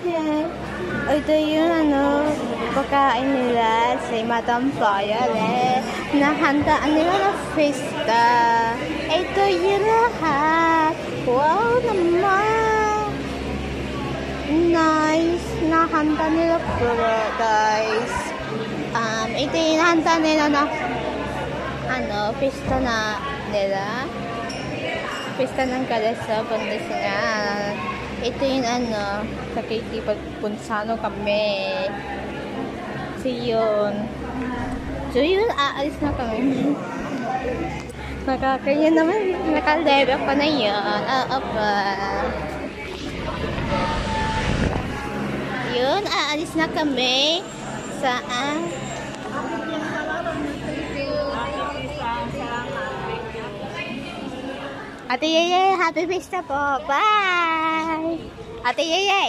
Ayan. Ito yung pagkain nila sa Madam Violet. Nahandaan nila na festa. Ito yung lahat. Wow naman. Nice. Nahanda nila guys. Ito yung nahanda nila na festa na nila. Pista ng Kalesa, Pangasinan. Ito yung nakikipagpunsano kami. So yun, aalis na kami. Nakakaya naman, nakalevel pa na yun. Yun, aalis na kami. Saan? Ate Yeye, happy Pista po. Bye! Ate Yeye!